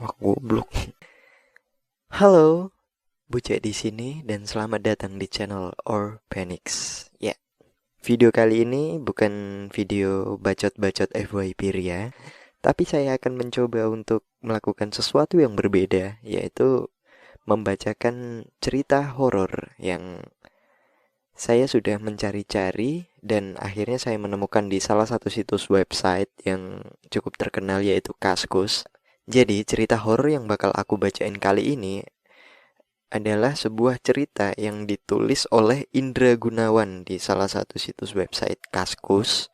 Wah, goblok. Halo, Bucek di sini dan selamat datang di channel Orphanix. Ya, video kali ini bukan video bacot-bacot FYP ria, tapi saya akan mencoba untuk melakukan sesuatu yang berbeda, yaitu membacakan cerita horor yang saya sudah mencari-cari dan akhirnya saya menemukan di salah satu situs website yang cukup terkenal yaitu Kaskus. Jadi, cerita horor yang bakal aku bacain kali ini adalah sebuah cerita yang ditulis oleh Indra Gunawan di salah satu situs website Kaskus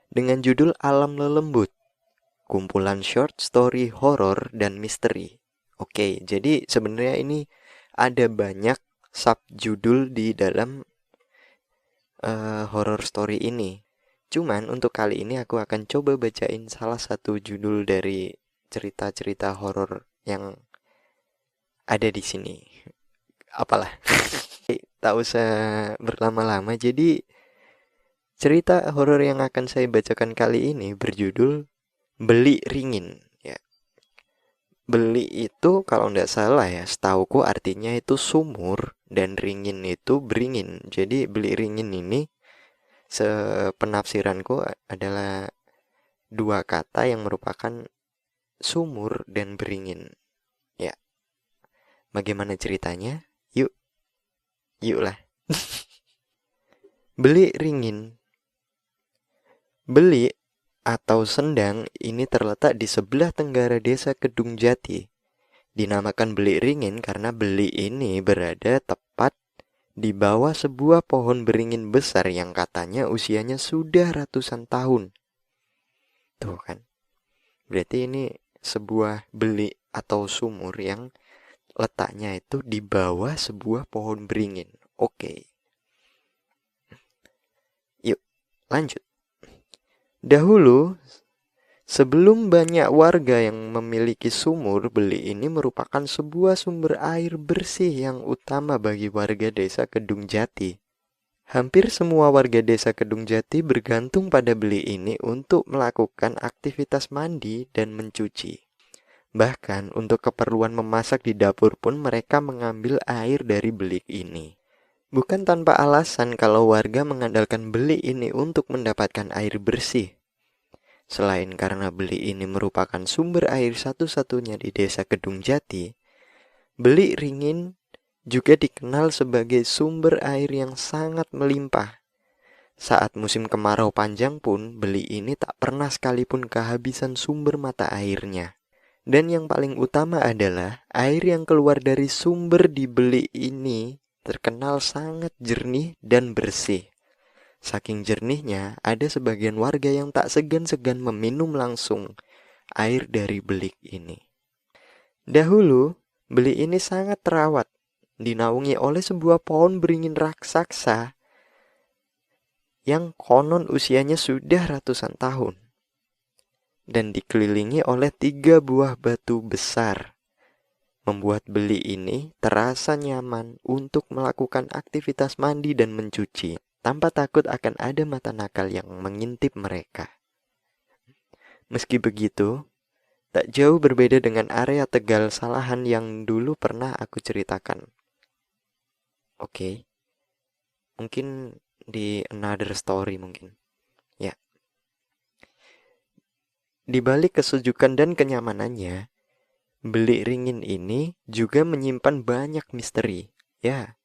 dengan judul Alam Lelembut, kumpulan short story horor dan misteri. Oke, jadi sebenarnya ini ada banyak subjudul di dalam horror story ini. Cuman untuk kali ini aku akan coba bacain salah satu judul dari cerita-cerita horor yang ada di sini. Apalah, tak usah berlama-lama. Jadi cerita horor yang akan saya bacakan kali ini berjudul Beli Ringin. Ya, beli itu kalau nggak salah ya, setauku artinya itu sumur dan ringin itu beringin. Jadi beli ringin ini sepenafsiranku adalah dua kata yang merupakan sumur dan beringin. Ya, bagaimana ceritanya? Yuk lah. Beli ringin. Beli atau Sendang ini terletak di sebelah tenggara desa Kedung Jati. Dinamakan Beli Ringin karena beli ini berada tepat di bawah sebuah pohon beringin besar yang katanya usianya sudah ratusan tahun. Tuh kan, berarti ini sebuah beli atau sumur yang letaknya itu di bawah sebuah pohon beringin. Oke, yuk lanjut. Dahulu, sebelum banyak warga yang memiliki sumur, beli ini merupakan sebuah sumber air bersih yang utama bagi warga desa Kedung Jati. Hampir semua warga desa Kedung Jati bergantung pada beli ini untuk melakukan aktivitas mandi dan mencuci. Bahkan untuk keperluan memasak di dapur pun mereka mengambil air dari beli ini. Bukan tanpa alasan kalau warga mengandalkan beli ini untuk mendapatkan air bersih. Selain karena beli ini merupakan sumber air satu-satunya di desa Kedung Jati, Beli Ringin juga dikenal sebagai sumber air yang sangat melimpah. Saat musim kemarau panjang pun, beli ini tak pernah sekalipun kehabisan sumber mata airnya. Dan yang paling utama adalah air yang keluar dari sumber di beli ini terkenal sangat jernih dan bersih. Saking jernihnya, ada sebagian warga yang tak segan-segan meminum langsung air dari belik ini. Dahulu, belik ini sangat terawat, dinaungi oleh sebuah pohon beringin raksasa yang konon usianya sudah ratusan tahun dan dikelilingi oleh 3 buah batu besar. Membuat beli ini terasa nyaman untuk melakukan aktivitas mandi dan mencuci, tanpa takut akan ada mata nakal yang mengintip mereka. Meski begitu, tak jauh berbeda dengan area Tegal Salahan yang dulu pernah aku ceritakan. Oke, mungkin di another story mungkin. Ya, di balik kesejukan dan kenyamanannya, Beli Ringin ini juga menyimpan banyak misteri. Ya,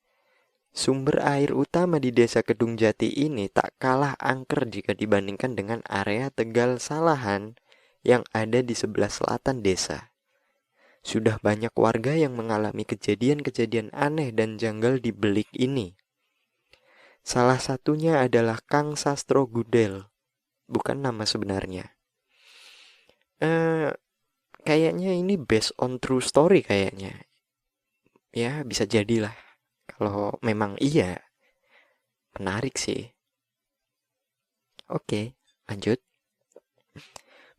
sumber air utama di desa Kedung Jati ini tak kalah angker jika dibandingkan dengan area Tegal Salahan yang ada di sebelah selatan desa. Sudah banyak warga yang mengalami kejadian-kejadian aneh dan janggal di belik ini. Salah satunya adalah Kang Sastro Gudel, bukan nama sebenarnya. Kayaknya ini based on true story kayaknya. Ya, bisa jadilah. Kalau memang iya, menarik sih. Oke, lanjut.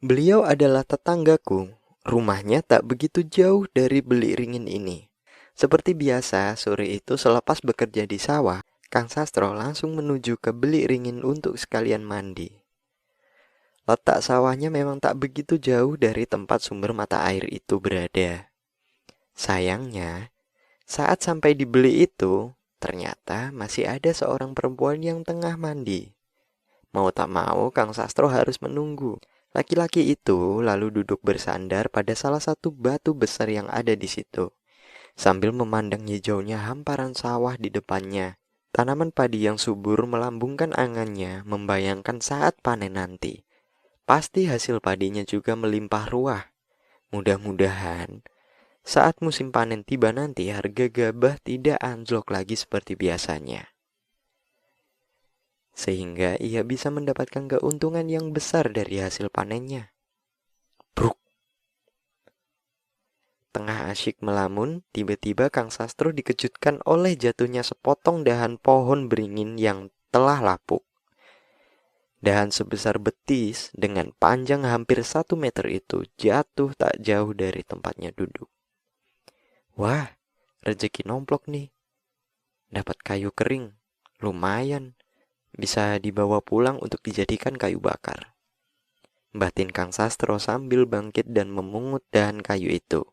Beliau adalah tetanggaku. Rumahnya tak begitu jauh dari Beli Ringin ini. Seperti biasa, sore itu selepas bekerja di sawah, Kang Sastro langsung menuju ke Beli Ringin untuk sekalian mandi. Letak sawahnya memang tak begitu jauh dari tempat sumber mata air itu berada. Sayangnya, saat sampai di beli itu, ternyata masih ada seorang perempuan yang tengah mandi. Mau tak mau, Kang Sastro harus menunggu. Laki-laki itu lalu duduk bersandar pada salah satu batu besar yang ada di situ, sambil memandang hijaunya hamparan sawah di depannya. Tanaman padi yang subur melambungkan angannya, membayangkan saat panen nanti. Pasti hasil padinya juga melimpah ruah. Mudah-mudahan saat musim panen tiba nanti harga gabah tidak anjlok lagi seperti biasanya, sehingga ia bisa mendapatkan keuntungan yang besar dari hasil panennya. Bruk! Tengah asyik melamun, tiba-tiba Kang Sastro dikejutkan oleh jatuhnya sepotong dahan pohon beringin yang telah lapuk. Dahan sebesar betis dengan panjang hampir 1 meter itu jatuh tak jauh dari tempatnya duduk. Wah, rezeki nomplok nih. Dapat kayu kering, lumayan. Bisa dibawa pulang untuk dijadikan kayu bakar. Batin Kang Sastro sambil bangkit dan memungut dahan kayu itu.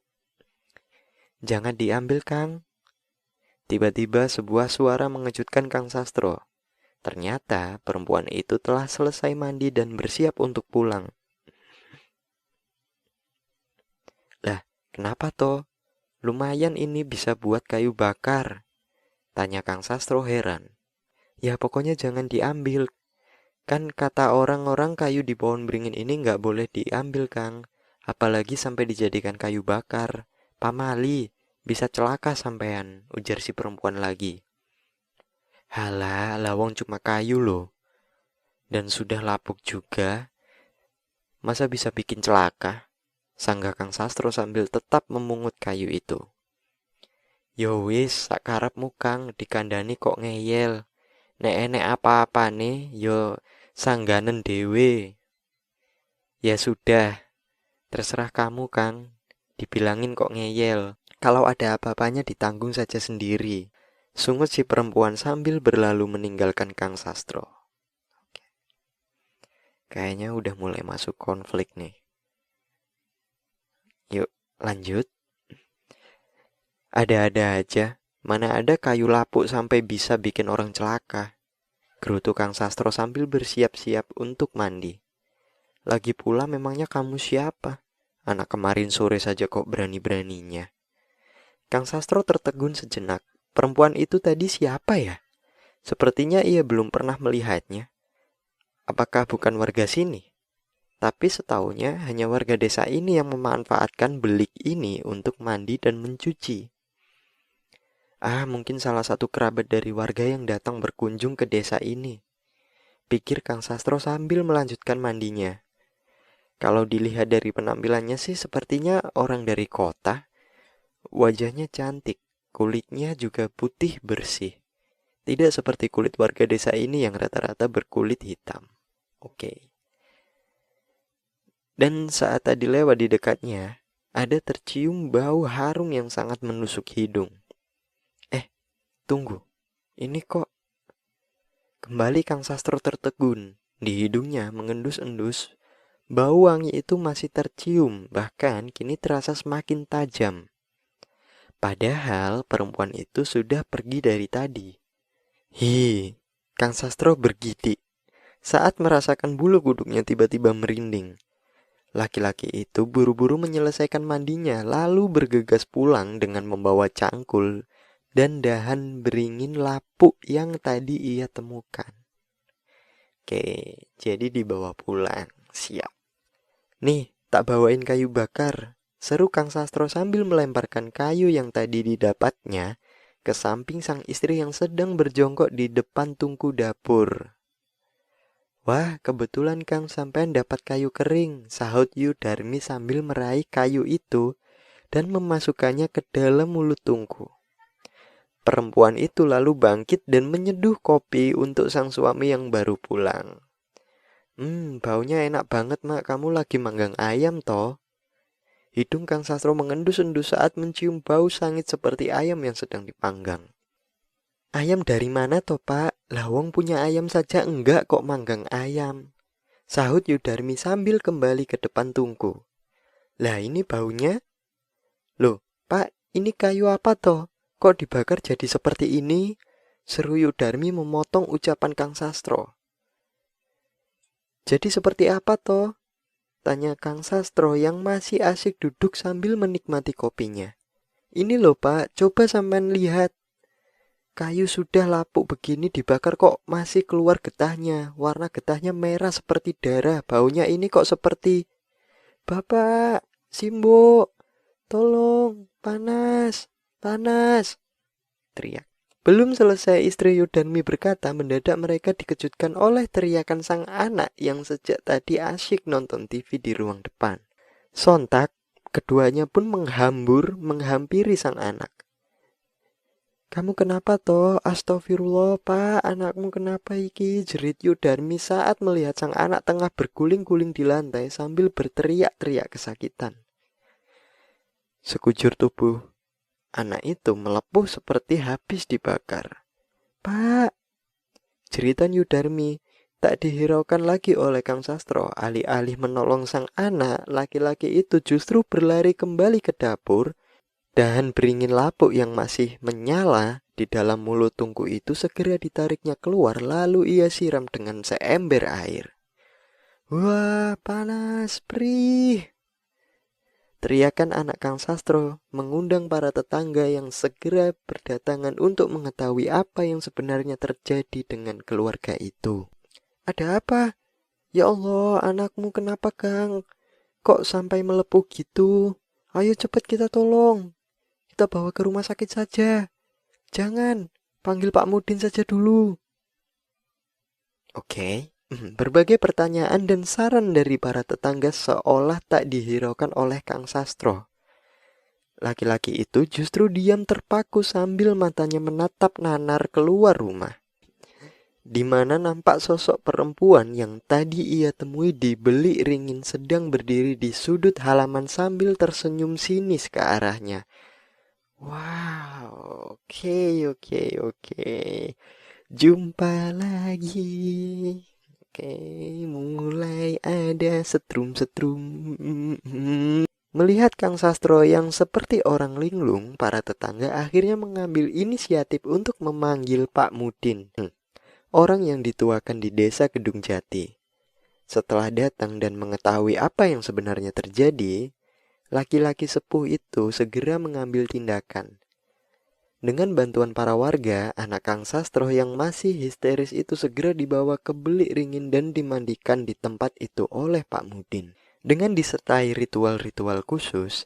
Jangan diambil, Kang. Tiba-tiba sebuah suara mengejutkan Kang Sastro. Ternyata perempuan itu telah selesai mandi dan bersiap untuk pulang. Lah, kenapa toh? Lumayan ini bisa buat kayu bakar, tanya Kang Sastro heran. Ya pokoknya jangan diambil. Kan kata orang-orang kayu di pohon beringin ini nggak boleh diambil, Kang. Apalagi sampai dijadikan kayu bakar. Pamali, bisa celaka sampean, ujar si perempuan lagi. Halah, lawang cuma kayu loh. Dan sudah lapuk juga. Masa bisa bikin celaka? Sanggah Kang Sastro sambil tetap memungut kayu itu. Yo wis, sakarepmu Kang, dikandani kok ngeyel. Nek enek apa-apa nih, yo sangganen dewe. Ya sudah, terserah kamu Kang. Dibilangin kok ngeyel. Kalau ada apa-apanya ditanggung saja sendiri. Sungut si perempuan sambil berlalu meninggalkan Kang Sastro. Kayaknya udah mulai masuk konflik nih. Yuk, lanjut. Ada-ada aja. Mana ada kayu lapuk sampai bisa bikin orang celaka. Gerutu Kang Sastro sambil bersiap-siap untuk mandi. Lagi pula memangnya kamu siapa? Anak kemarin sore saja kok berani-beraninya. Kang Sastro tertegun sejenak. Perempuan itu tadi siapa ya? Sepertinya ia belum pernah melihatnya. Apakah bukan warga sini? Tapi setaunya hanya warga desa ini yang memanfaatkan belik ini untuk mandi dan mencuci. Mungkin salah satu kerabat dari warga yang datang berkunjung ke desa ini, pikir Kang Sastro sambil melanjutkan mandinya. Kalau dilihat dari penampilannya sih sepertinya orang dari kota. Wajahnya cantik, kulitnya juga putih bersih. Tidak seperti kulit warga desa ini yang rata-rata berkulit hitam. Oke. Dan saat tadi lewat di dekatnya, ada tercium bau harum yang sangat menusuk hidung. Tunggu, ini kok... Kembali Kang Sastro tertegun. Di hidungnya mengendus-endus. Bau wangi itu masih tercium, bahkan kini terasa semakin tajam. Padahal perempuan itu sudah pergi dari tadi. Kang Sastro bergidik saat merasakan bulu kuduknya tiba-tiba merinding. Laki-laki itu buru-buru menyelesaikan mandinya, lalu bergegas pulang dengan membawa cangkul dan dahan beringin lapuk yang tadi ia temukan. Oke, jadi dibawa pulang. Siap. Nih, tak bawain kayu bakar, seru Kang Sastro sambil melemparkan kayu yang tadi didapatnya ke samping sang istri yang sedang berjongkok di depan tungku dapur. Wah, kebetulan Kang sampean dapat kayu kering, sahut Yu Darmi sambil meraih kayu itu dan memasukkannya ke dalam mulut tungku. Perempuan itu lalu bangkit dan menyeduh kopi untuk sang suami yang baru pulang. Baunya enak banget, Mak. Kamu lagi manggang ayam, toh? Hidung Kang Sastro mengendus-endus saat mencium bau sangit seperti ayam yang sedang dipanggang. Ayam dari mana, toh, Pak? Lawong punya ayam saja enggak kok manggang ayam. sahut Yudarmi sambil kembali ke depan tungku. Lah ini baunya? Loh, Pak, ini kayu apa toh? Kok dibakar jadi seperti ini? Seru Yudarmi memotong ucapan Kang Sastro. Jadi seperti apa toh? Tanya Kang Sastro yang masih asik duduk sambil menikmati kopinya. Ini loh Pak, coba sampean lihat. Kayu sudah lapuk begini dibakar kok masih keluar getahnya. Warna getahnya merah seperti darah. Baunya ini kok seperti... Bapak, Simbo, tolong, panas, panas, teriak. Belum selesai istri Yudarmi berkata, mendadak mereka dikejutkan oleh teriakan sang anak yang sejak tadi asyik nonton TV di ruang depan. Sontak, keduanya pun menghampiri sang anak. Kamu kenapa toh? Astagfirullah Pak, anakmu kenapa iki? Jerit Yudarmi saat melihat sang anak tengah berguling-guling di lantai sambil berteriak-teriak kesakitan. Sekujur tubuh anak itu melepuh seperti habis dibakar. Pak, jeritan Yudarmi tak dihiraukan lagi oleh Kang Sastro. Alih-alih menolong sang anak, laki-laki itu justru berlari kembali ke dapur. Dahan beringin lapuk yang masih menyala di dalam mulut tungku itu segera ditariknya keluar, lalu ia siram dengan seember air. Wah, panas, perih! Teriakan anak Kang Sastro mengundang para tetangga yang segera berdatangan untuk mengetahui apa yang sebenarnya terjadi dengan keluarga itu. Ada apa? Ya Allah, anakmu kenapa Kang? Kok sampai melepuh gitu? Ayo cepat kita tolong. Kita bawa ke rumah sakit saja. Jangan, panggil Pak Mudin saja dulu. Oke, berbagai pertanyaan dan saran dari para tetangga seolah tak dihiraukan oleh Kang Sastro. Laki-laki itu justru diam terpaku sambil matanya menatap nanar keluar rumah, di mana nampak sosok perempuan yang tadi ia temui di Belik Ringin sedang berdiri di sudut halaman sambil tersenyum sinis ke arahnya. Wow, oke. Jumpa lagi. Oke, mulai ada setrum-setrum. Melihat Kang Sastro yang seperti orang linglung, para tetangga akhirnya mengambil inisiatif untuk memanggil Pak Mudin, orang yang dituakan di desa Kedung Jati. Setelah datang dan mengetahui apa yang sebenarnya terjadi, laki-laki sepuh itu segera mengambil tindakan. Dengan bantuan para warga, anak Kang Sastro yang masih histeris itu segera dibawa ke Belik Ringin dan dimandikan di tempat itu oleh Pak Mudin. Dengan disertai ritual-ritual khusus,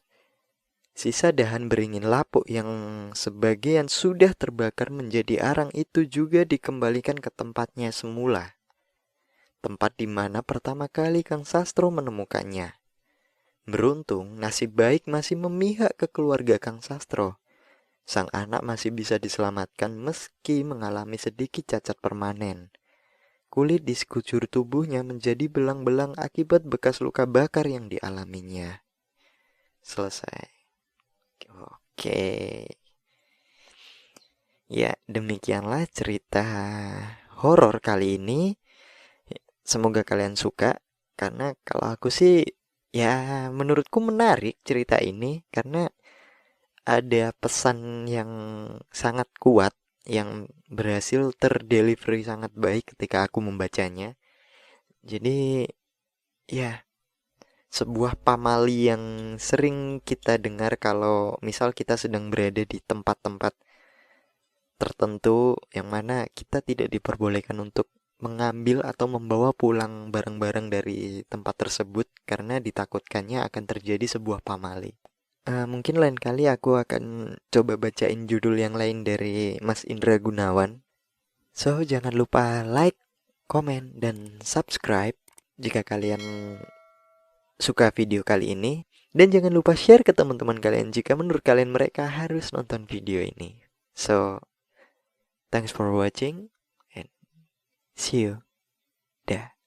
sisa dahan beringin lapuk yang sebagian sudah terbakar menjadi arang itu juga dikembalikan ke tempatnya semula. Tempat di mana pertama kali Kang Sastro menemukannya. Beruntung, nasib baik masih memihak ke keluarga Kang Sastro. Sang anak masih bisa diselamatkan meski mengalami sedikit cacat permanen. Kulit di sekujur tubuhnya menjadi belang-belang akibat bekas luka bakar yang dialaminya. Selesai. Oke. Ya, demikianlah cerita horor kali ini. Semoga kalian suka. Karena kalau aku sih, ya menurutku menarik cerita ini. Karena ada pesan yang sangat kuat yang berhasil terdelivery sangat baik ketika aku membacanya. Jadi ya, sebuah pamali yang sering kita dengar kalau misal kita sedang berada di tempat-tempat tertentu yang mana kita tidak diperbolehkan untuk mengambil atau membawa pulang barang-barang dari tempat tersebut karena ditakutkannya akan terjadi sebuah pamali. Mungkin lain kali aku akan coba bacain judul yang lain dari Mas Indra Gunawan. So, jangan lupa like, komen, dan subscribe jika kalian suka video kali ini. Dan jangan lupa share ke teman-teman kalian jika menurut kalian mereka harus nonton video ini. So, thanks for watching and see you. Dah.